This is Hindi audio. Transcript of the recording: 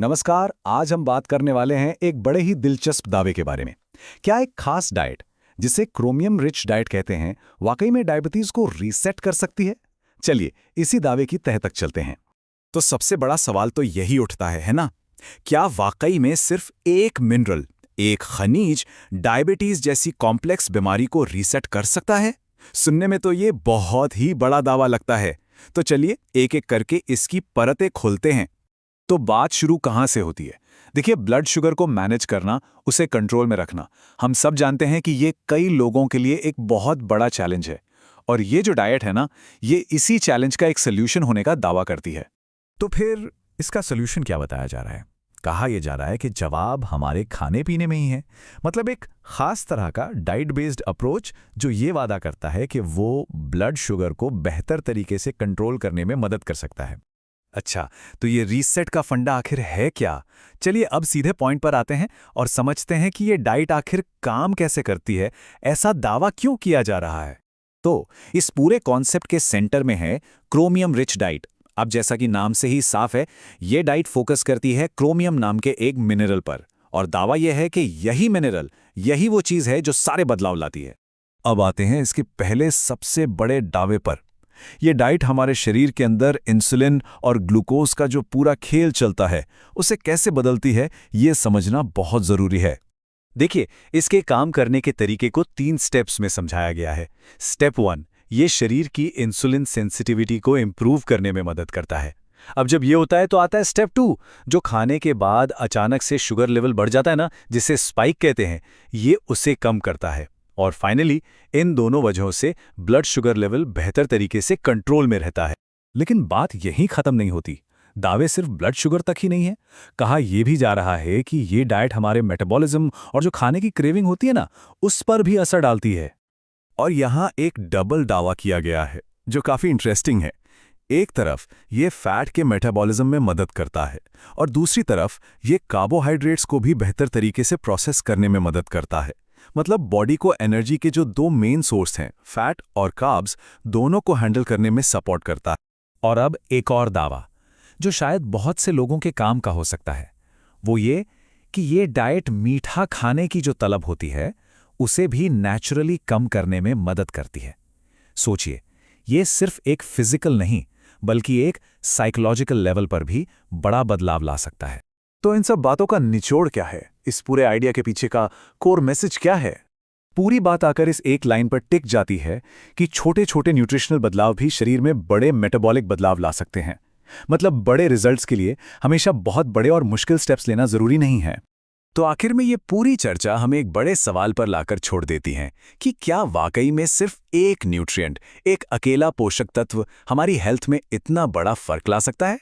नमस्कार। आज हम बात करने वाले हैं एक बड़े ही दिलचस्प दावे के बारे में। क्या एक खास डाइट, जिसे क्रोमियम रिच डाइट कहते हैं, वाकई में डायबिटीज को रीसेट कर सकती है? चलिए इसी दावे की तह तक चलते हैं। तो सबसे बड़ा सवाल तो यही उठता है ना? क्या वाकई में सिर्फ एक मिनरल, एक खनिज डायबिटीज जैसी कॉम्प्लेक्स बीमारी को रीसेट कर सकता है? सुनने में तो ये बहुत ही बड़ा दावा लगता है। तो चलिए एक एक करके इसकी परतें खोलते हैं। तो बात शुरू कहाँ से होती है? देखिए, ब्लड शुगर को मैनेज करना, उसे कंट्रोल में रखना, हम सब जानते हैं कि ये कई लोगों के लिए एक बहुत बड़ा चैलेंज है। और ये जो डाइट है ना, ये इसी चैलेंज का एक सोल्यूशन होने का दावा करती है। तो फिर इसका सोल्यूशन क्या बताया जा रहा है? कहा यह जा रहा है कि जवाब हमारे खाने पीने में ही है। मतलब एक खास तरह का डाइट बेस्ड अप्रोच जो ये वादा करता है कि वो ब्लड शुगर को बेहतर तरीके से कंट्रोल करने में मदद कर सकता है। अच्छा, तो ये रीसेट का फंडा आखिर है क्या? चलिए अब सीधे पॉइंट पर आते हैं और समझते हैं कि ये डाइट आखिर काम कैसे करती है, ऐसा दावा क्यों किया जा रहा है। तो इस पूरे कॉन्सेप्ट के सेंटर में है क्रोमियम रिच डाइट। अब जैसा कि नाम से ही साफ है, ये डाइट फोकस करती है क्रोमियम नाम के एक मिनरल पर, और दावा यह है कि यही मिनरल, यही वो चीज़ है जो सारे बदलाव लाती है। अब आते हैं इसके पहले सबसे बड़े दावे पर। ये डाइट हमारे शरीर के अंदर इंसुलिन और ग्लूकोज का जो पूरा खेल चलता है, उसे कैसे बदलती है, ये समझना बहुत जरूरी है। देखिए, इसके काम करने के तरीके को 3 स्टेप्स में समझाया गया है। स्टेप 1, ये शरीर की इंसुलिन सेंसिटिविटी को इम्प्रूव करने में मदद करता है। अब जब ये होता है तो आता है स्टेप 2, जो खाने के बाद अचानक से शुगर लेवल बढ़ जाता है ना, जिसे स्पाइक कहते हैं, ये उसे कम करता है। और फाइनली इन दोनों वजहों से ब्लड शुगर लेवल बेहतर तरीके से कंट्रोल में रहता है। लेकिन बात यहीं खत्म नहीं होती। दावे सिर्फ ब्लड शुगर तक ही नहीं है। कहा यह भी जा रहा है कि ये डाइट हमारे मेटाबॉलिज्म और जो खाने की क्रेविंग होती है ना, उस पर भी असर डालती है। और यहां एक डबल दावा किया गया है जो काफी इंटरेस्टिंग है। एक तरफ ये फैट के मेटाबॉलिज्म में मदद करता है और दूसरी तरफ ये कार्बोहाइड्रेट्स को भी बेहतर तरीके से प्रोसेस करने में मदद करता है। मतलब बॉडी को एनर्जी के जो 2 मेन सोर्स हैं, फैट और कार्ब्स, दोनों को हैंडल करने में सपोर्ट करता है। और अब एक और दावा जो शायद बहुत से लोगों के काम का हो सकता है, वो ये कि ये डाइट मीठा खाने की जो तलब होती है, उसे भी नेचुरली कम करने में मदद करती है। सोचिए, ये सिर्फ एक फिजिकल नहीं बल्कि एक साइकोलॉजिकल लेवल पर भी बड़ा बदलाव ला सकता है। तो इन सब बातों का निचोड़ क्या है? इस पूरे आइडिया के पीछे का कोर मैसेज क्या है? पूरी बात आकर इस एक लाइन पर टिक जाती है कि छोटे छोटे न्यूट्रिशनल बदलाव भी शरीर में बड़े मेटाबॉलिक बदलाव ला सकते हैं। मतलब बड़े रिजल्ट्स के लिए हमेशा बहुत बड़े और मुश्किल स्टेप्स लेना जरूरी नहीं है। तो आखिर में ये पूरी चर्चा हमें एक बड़े सवाल पर लाकर छोड़ देती है कि क्या वाकई में सिर्फ एक न्यूट्रिएंट, एक अकेला पोषक तत्व हमारी हेल्थ में इतना बड़ा फर्क ला सकता है?